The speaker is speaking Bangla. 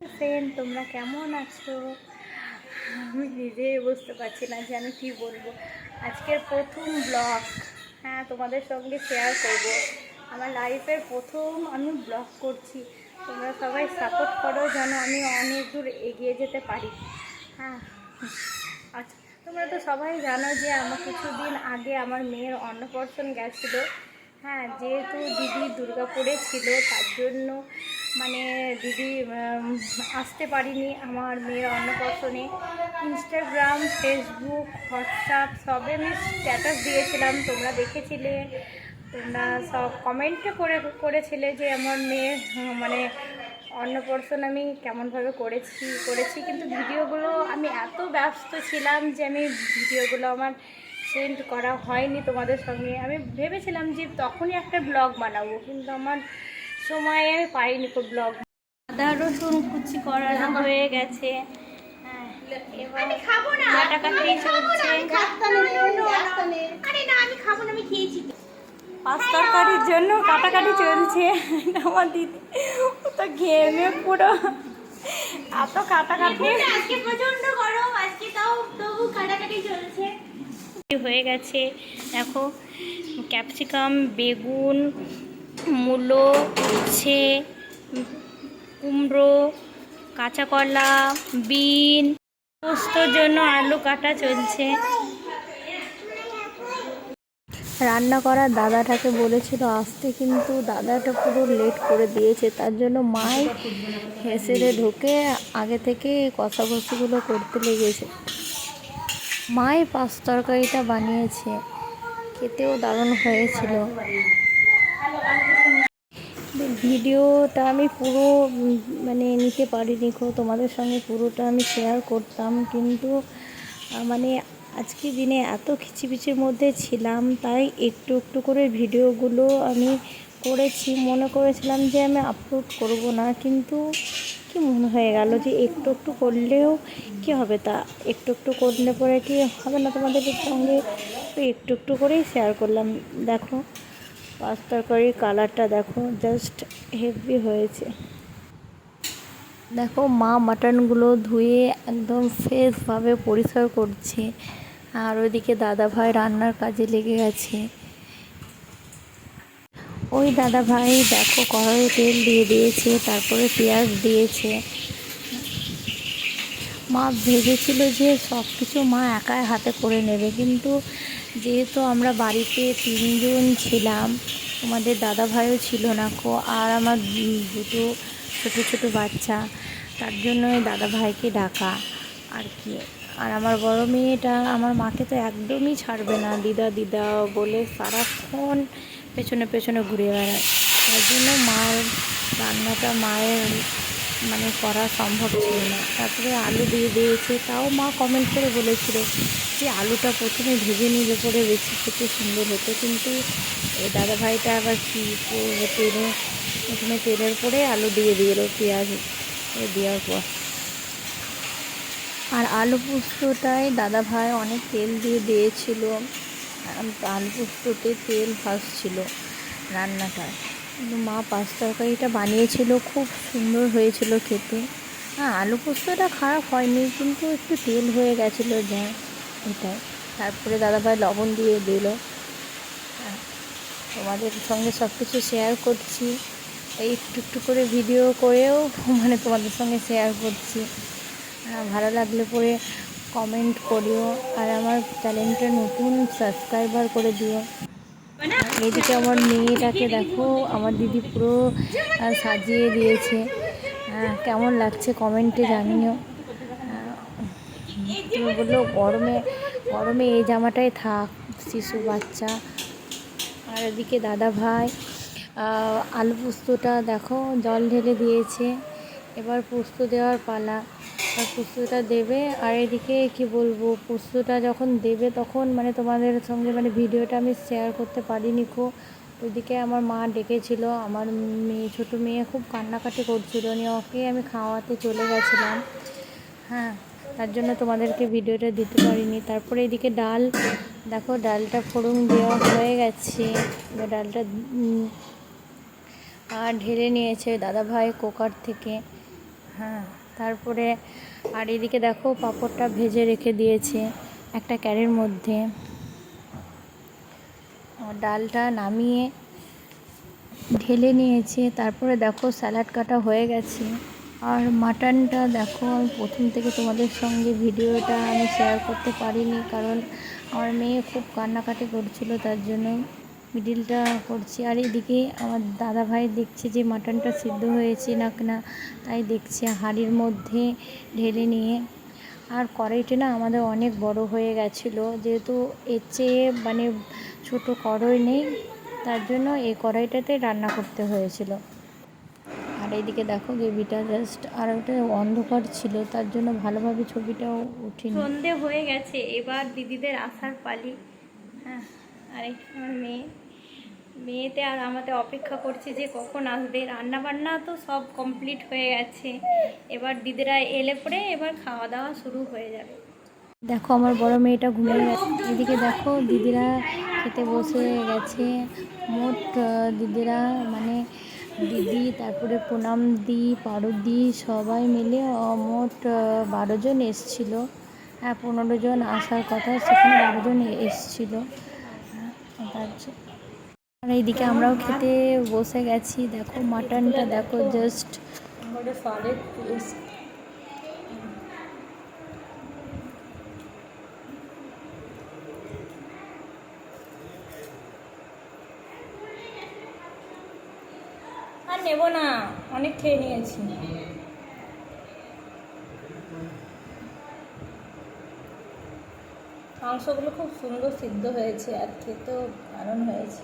তোমরা কেমন আছো? আমি নিজেই বুঝতে পারছি না যে আমি কী বলবো। আজকের প্রথম ব্লগ, হ্যাঁ, তোমাদের সঙ্গে শেয়ার করব। আমার লাইফের প্রথম আমি ব্লগ করছি। তোমরা সবাই সাপোর্ট করো যেন আমি অনেক দূর এগিয়ে যেতে পারি। হ্যাঁ, আচ্ছা, তোমরা তো সবাই জানো যে আমার কিছুদিন আগে আমার মেয়ের অন্নপ্রাশন গেছিলো। হ্যাঁ, যেহেতু দিদি দুর্গাপুরে ছিল, তার জন্য মানে দিদি আসতে পারিনি আমার মেয়ের অন্নপ্রাশনে। ইনস্টাগ্রাম, ফেসবুক, হোয়াটসঅ্যাপ সবে আমি স্ট্যাটাস দিয়েছিলাম, তোমরা দেখেছিলে। তোমরা সব কমেন্টে করেছিলে যে আমার মেয়ের মানে অন্নপ্রাশন আমি কেমনভাবে করেছি কিন্তু ভিডিওগুলো আমি এত ব্যস্ত ছিলাম যে আমি ভিডিওগুলো আমার সেন্ড করা হয়নি তোমাদের সঙ্গে। আমি ভেবেছিলাম যে তখনই একটা ব্লগ বানাবো, কিন্তু আমার সময়ে পাইনি তো ব্লগ। আদা রসুন কুচি করানো হয়ে গেছে। হ্যাঁ, এবার কাটাকাটি চলছে। পাঁচ তরকারির জন্য কাটাকাটি চলছে। আমার দিদি তো ঘেমে পুরো এত কাটাকাটি। আজকে প্রচন্ড গরম, আজকে তাও তবু কাটাকাটি চলছে। হয়ে গেছে দেখো, ক্যাপসিকাম, বেগুন, মূলো, উচ্ছে, কুমড়ো, কাঁচা কলা, বিন, পোস্তর জন্য আলু কাটা চলছে। রান্না করার দাদাটাকে বলেছিল আসতে, কিন্তু দাদাটা পুরো লেট করে দিয়েছে। তার জন্য মাই হেসেরে ঢুকে আগে থেকে কষাকষিগুলো করতে লেগেছে। মাই পাঁচ তরকারিটা বানিয়েছে, খেতেও দারুণ হয়েছিল। ভিডিওটা আমি পুরো মানে নিতে পারিনি, তোমাদের সঙ্গে পুরোটা আমি শেয়ার করতাম, কিন্তু মানে আজকে দিনে এত খিচিবিচির মধ্যে ছিলাম, তাই একটু একটু করে ভিডিওগুলো আমি করেছি। মনে করেছিলাম যে আমি আপলোড করব না, কিন্তু কি মনে হয়ে গেল যে একটু একটু করলেও কি হবে, তা একটু একটু করলে পরে কি হবে না তোমাদের সঙ্গে, তো একটু একটু করেই শেয়ার করলাম। দেখো পাঁচ তরকারির কালারটা দেখো, জাস্ট হেভি হয়েছে। দেখো মা মাটনগুলো ধুয়ে একদম ফ্রেশভাবে পরিষ্কার করছে, আর ওইদিকে দাদাভাই রান্নার কাজে লেগে গেছে। ওই দাদাভাই দেখো কড়াইয়ে তেল দিয়ে দিয়েছে, তারপরে পেঁয়াজ দিয়েছে। মা ভেবেছিল যে সব কিছু মা একাই হাতে করে নেবে, কিন্তু যেহেতু আমরা বাড়িতে তিনজন ছিলাম, আমাদের দাদাভাইও ছিল না আর আমার দুটো ছোটো ছোটো বাচ্চা, তার জন্য দাদাভাইকে ডাকা আর কি। আর আমার বড় মেয়েটা আমার মাকে তো একদমই ছাড়বে না, দিদা দিদা বলে সারাক্ষণ পেছনে পেছনে ঘুরে বেড়ায়। তার জন্য মায়ের রান্নাটা মায়ের মানে করা সম্ভব ছিল না। তারপরে আলু দিয়ে দিয়েছে, তাও মা কমেন্ট করে বলেছিল যে আলুটা প্রথমে ভেজে নিলে পরে বেশি খেতে সুন্দর হতো, কিন্তু এই দাদাভাইটা আবার কী তেলে প্রথমে তেলের পরে আলু দিয়ে দিল পেঁয়াজ দেওয়ার পর। আর আলু পোস্তটাই দাদাভাই অনেক তেল দিয়ে দিয়েছিল, আলু পোস্ততে তেল ভাসছিল রান্নাটায়। কিন্তু মা পাঁচ তরকারিটা বানিয়েছিল, খুব সুন্দর হয়েছিল খেতে। হ্যাঁ, আলু পোস্তটা খারাপ হয়নি, কিন্তু একটু তেল হয়ে গেছিলো যা, এটাই। তারপরে দাদাভাই লবণ দিয়ে দিল। তোমাদের সঙ্গে সব কিছু শেয়ার করছি, এই একটু একটু করে ভিডিও করেও মানে তোমাদের সঙ্গে শেয়ার করছি। ভালো লাগলে পরে কমেন্ট করিও, আর আমার চ্যানেলটা নতুন সাবস্ক্রাইবার করে দিও। এদিকে আমার মেয়েটাকে দেখো আমার দিদি পুরো সাজিয়ে দিয়েছে, কেমন লাগছে কমেন্টে জানিও। তুমি বললো গরমে গরমে এই জামাটাই থাক, শিশু বাচ্চা। আর এদিকে দাদা ভাই আলু পোস্তটা দেখো জল ঢেলে দিয়েছে, এবার পোস্ত দেওয়ার পালা। আর পোস্তটা দেবে, আর এদিকে কি বলবো, পোস্তটা যখন দেবে তখন মানে তোমাদের সঙ্গে মানে ভিডিওটা আমি শেয়ার করতে পারিনি ওইদিকে আমার মা ডেকেছিল, আমার মেয়ে ছোটো মেয়ে খুব কান্নাকাটি করছিল, নিয়ে ওকে আমি খাওয়াতে চলে গেছিলাম। হ্যাঁ, তার জন্য তোমাদেরকে ভিডিওটা দিতে পারিনি। তারপরে এদিকে ডাল দেখো, ডালটা ফোড়ন দেওয়া হয়ে গেছে, ডালটা ঢেলে নিয়েছে দাদাভাই কুকার থেকে। হ্যাঁ, তারপরে আর এদিকে দেখো পাঁপড়টা ভেজে রেখে দিয়েছে একটা ক্যারের মধ্যে। আর ডালটা নামিয়ে ঢেলে নিয়েছে। তারপরে দেখো স্যালাড কাটা হয়ে গেছে। আর মাটনটা দেখো, আমি প্রথম থেকে তোমাদের সঙ্গে ভিডিওটা আমি শেয়ার করতে পারিনি, কারণ আমার মেয়ে খুব কান্নাকাটি করছিল, তার জন্য মিডিলটা করছি। আর এদিকে আমার দাদা ভাই দেখছে যে মাটনটা সিদ্ধ হয়েছে না না, তাই দেখছে হাঁড়ির মধ্যে ঢেলে নিয়ে। আর কড়াইটা না আমাদের অনেক বড় হয়ে গেছিলো, যেহেতু এর চেয়ে মানে ছোটো কড়াই নেই, তার জন্য এই কড়াইটাতে রান্না করতে হয়েছিল। আর এইদিকে দেখো গ্রেভিটা জাস্ট, আর ওটা অন্ধকার ছিল, তার জন্য ভালোভাবে ছবিটাও উঠেনি। সন্ধে হয়ে গেছে, এবার দিদিদের আসার পালি। হ্যাঁ, আর আমার মেয়েতে আর আমাদের অপেক্ষা করছে যে কখন আসবে। রান্না বান্না তো সব কমপ্লিট হয়ে গেছে, এবার দিদিরা এলে পরে এবার খাওয়া দাওয়া শুরু হয়ে যাবে। দেখো আমার বড় মেয়েটা ঘুমিয়ে গেছে। এদিকে দেখো দিদিরা খেতে বসে গেছে। মোট দিদিরা মানে দিদি, তারপরে পুনাম দি, পারুদি সবাই মিলে মোট 12 জন এসছিল। হ্যাঁ, 15 জন আসার কথা, সেখানে 12 জন এসছিল। আর এইদিকে আমরাও খেতে বসে গেছি। দেখো মাটনটা দেখো জাস্ট আর নেব না, অনেক খেয়ে নিয়েছি। মাংসগুলো খুব সুন্দর সিদ্ধ হয়েছে আর খেতেও দারুণ হয়েছে।